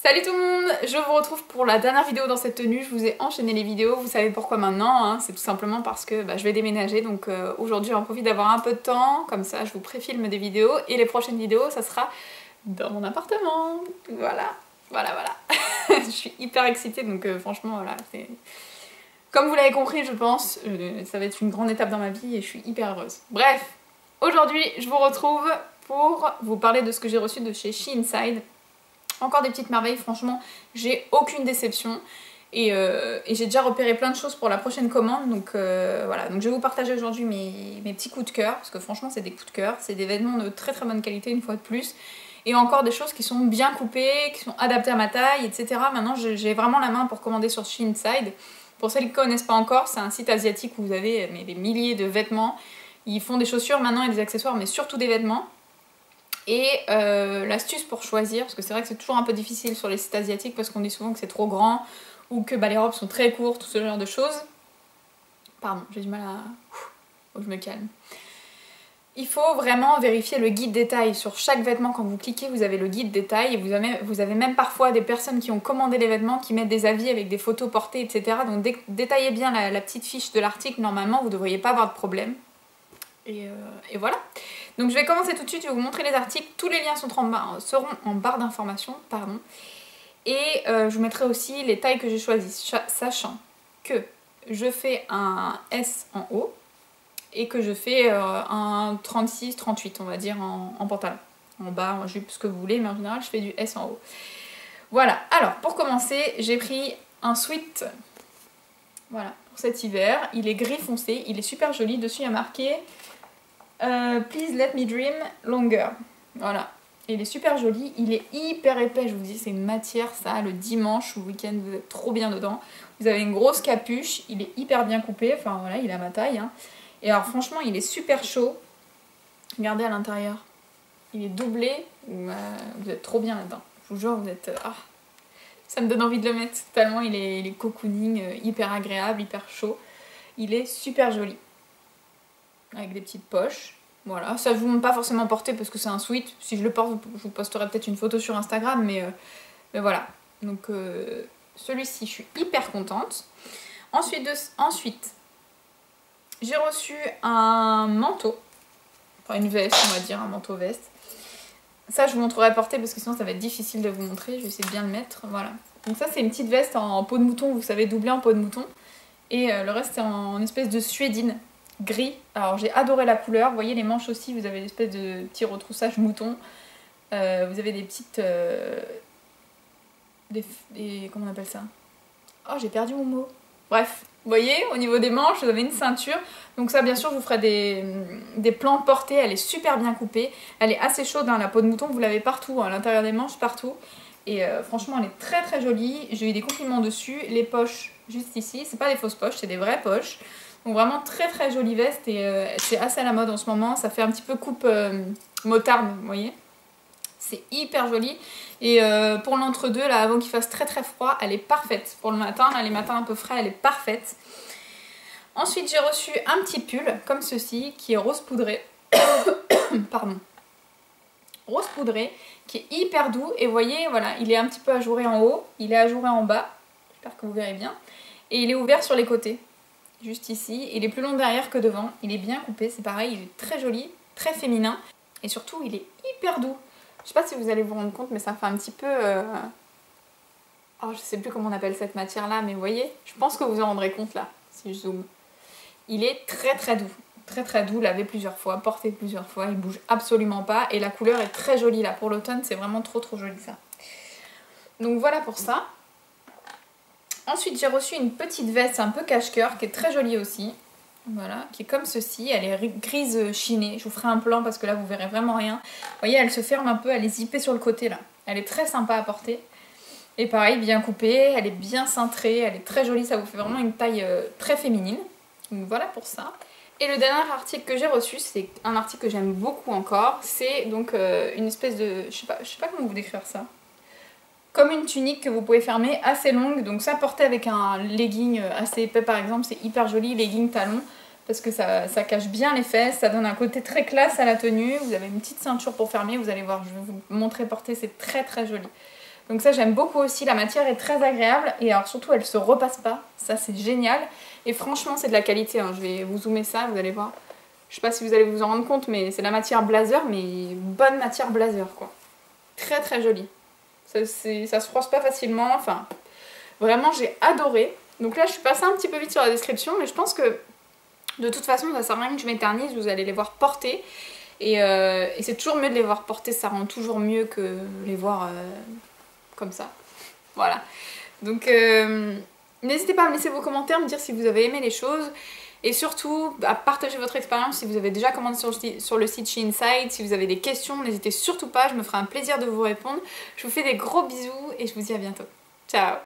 Salut tout le monde, je vous retrouve pour la dernière vidéo dans cette tenue. Je vous ai enchaîné les vidéos, vous savez pourquoi maintenant, hein. C'est tout simplement parce que je vais déménager, donc aujourd'hui j'en profite d'avoir un peu de temps, comme ça je vous préfilme des vidéos, et les prochaines vidéos ça sera dans mon appartement, voilà. Je suis hyper excitée, donc franchement voilà, c'est... Comme vous l'avez compris je pense, ça va être une grande étape dans ma vie et je suis hyper heureuse. Bref, aujourd'hui je vous retrouve pour vous parler de ce que j'ai reçu de chez She-Inside. Encore des petites merveilles, franchement, j'ai aucune déception. Et j'ai déjà repéré plein de choses pour la prochaine commande. Donc voilà, donc je vais vous partager aujourd'hui mes petits coups de cœur. Parce que franchement, c'est des coups de cœur. C'est des vêtements de très très bonne qualité, une fois de plus. Et encore des choses qui sont bien coupées, qui sont adaptées à ma taille, etc. Maintenant, j'ai vraiment la main pour commander sur She-Inside. Pour celles qui ne connaissent pas encore, c'est un site asiatique où vous avez des milliers de vêtements. Ils font des chaussures maintenant et des accessoires, mais surtout des vêtements. Et l'astuce pour choisir, parce que c'est vrai que c'est toujours un peu difficile sur les sites asiatiques parce qu'on dit souvent que c'est trop grand ou que les robes sont très courtes, tout ce genre de choses. Pardon, j'ai du mal à... Faut que je me calme. Il faut vraiment vérifier le guide détail. Sur chaque vêtement, quand vous cliquez, vous avez le guide détail. Et vous avez même parfois des personnes qui ont commandé les vêtements qui mettent des avis avec des photos portées, etc. Donc détaillez bien la petite fiche de l'article. Normalement, vous ne devriez pas avoir de problème. Et voilà. Donc je vais commencer tout de suite, je vais vous montrer les articles. Tous les liens seront en barre d'informations, pardon. Et je vous mettrai aussi les tailles que j'ai choisies, sachant que je fais un S en haut et que je fais un 36-38, on va dire, en pantalon. En bas, en jupe, ce que vous voulez, mais en général, je fais du S en haut. Voilà, alors pour commencer, j'ai pris un sweat, voilà, pour cet hiver. Il est gris foncé, il est super joli. Dessus, il y a marqué... Please let me dream longer. Voilà. Il est super joli. Il est hyper épais. Je vous dis, c'est une matière, ça. Le dimanche ou le week-end, vous êtes trop bien dedans. Vous avez une grosse capuche. Il est hyper bien coupé. Enfin voilà, il est à ma taille. Hein. Et alors, franchement, il est super chaud. Regardez à l'intérieur. Il est doublé. Vous êtes trop bien là-dedans. Je vous jure, vous êtes. Ça me donne envie de le mettre. Tellement il est cocooning, hyper agréable, hyper chaud. Il est super joli. Avec des petites poches, voilà, ça je vous montre pas forcément porter parce que c'est un sweat, si je le porte je vous posterai peut-être une photo sur Instagram, mais voilà, donc celui-ci je suis hyper contente. Ensuite j'ai reçu un manteau, enfin une veste on va dire, un manteau veste, ça je vous montrerai porter parce que sinon ça va être difficile de vous montrer, je vais essayer de bien le mettre, voilà. Donc ça c'est une petite veste en peau de mouton, vous savez, doublée en peau de mouton, et le reste c'est en espèce de suédine gris. Alors j'ai adoré la couleur, vous voyez les manches aussi, vous avez l'espèce de petit retroussage mouton, vous avez des petites... comment on appelle ça? Oh, j'ai perdu mon mot. Bref, vous voyez, au niveau des manches, vous avez une ceinture, donc ça bien sûr je vous ferai des plans portés, elle est super bien coupée, elle est assez chaude, hein, la peau de mouton, vous l'avez partout, à l'intérieur des manches, partout, et franchement elle est très très jolie, j'ai eu des compliments dessus, les poches juste ici, c'est pas des fausses poches, c'est des vraies poches. Donc vraiment très très jolie veste et c'est assez à la mode en ce moment, ça fait un petit peu coupe motarde, vous voyez. C'est hyper joli et pour l'entre-deux, là avant qu'il fasse très très froid, elle est parfaite. Pour le matin, là les matins un peu frais, elle est parfaite. Ensuite j'ai reçu un petit pull comme ceci qui est rose poudré, pardon, rose poudré, qui est hyper doux et vous voyez, voilà, il est un petit peu ajouré en haut, il est ajouré en bas, j'espère que vous verrez bien, et il est ouvert sur les côtés. Juste ici, il est plus long derrière que devant, il est bien coupé, c'est pareil, il est très joli, très féminin, et surtout il est hyper doux. Je sais pas si vous allez vous rendre compte, mais ça fait un petit peu... Oh, je sais plus comment on appelle cette matière là, mais vous voyez, je pense que vous en rendrez compte là, si je zoome. Il est très très doux, lavé plusieurs fois, porté plusieurs fois, il bouge absolument pas, et la couleur est très jolie là, pour l'automne c'est vraiment trop joli ça. Donc voilà pour ça. Ensuite j'ai reçu une petite veste un peu cache-cœur qui est très jolie aussi, voilà, qui est comme ceci, elle est grise chinée, je vous ferai un plan parce que là vous verrez vraiment rien. Vous voyez, elle se ferme un peu, elle est zippée sur le côté là, elle est très sympa à porter. Et pareil, bien coupée, elle est bien cintrée, elle est très jolie, ça vous fait vraiment une taille très féminine. Donc voilà pour ça. Et le dernier article que j'ai reçu, c'est un article que j'aime beaucoup encore, c'est donc une espèce de, je sais pas comment vous décrire ça. Comme une tunique que vous pouvez fermer assez longue, donc ça porter avec un legging assez épais par exemple, c'est hyper joli, legging talon, parce que ça cache bien les fesses, ça donne un côté très classe à la tenue, vous avez une petite ceinture pour fermer, vous allez voir, je vais vous montrer porter, c'est très joli. Donc ça j'aime beaucoup aussi, la matière est très agréable et alors surtout elle se repasse pas, ça c'est génial. Et franchement c'est de la qualité, hein. Je vais vous zoomer ça, vous allez voir. Je sais pas si vous allez vous en rendre compte mais c'est la matière blazer, mais bonne matière blazer quoi. Très très jolie. Ça se froisse pas facilement, enfin vraiment j'ai adoré. Donc là je suis passée un petit peu vite sur la description mais je pense que de toute façon ça sert à rien que je m'éternise, vous allez les voir porter. Et c'est toujours mieux de les voir porter, ça rend toujours mieux que les voir comme ça. Voilà. Donc n'hésitez pas à me laisser vos commentaires, me dire si vous avez aimé les choses. Et surtout, à partager votre expérience si vous avez déjà commandé sur le site Shein. Si vous avez des questions, n'hésitez surtout pas, je me ferai un plaisir de vous répondre. Je vous fais des gros bisous et je vous dis à bientôt. Ciao!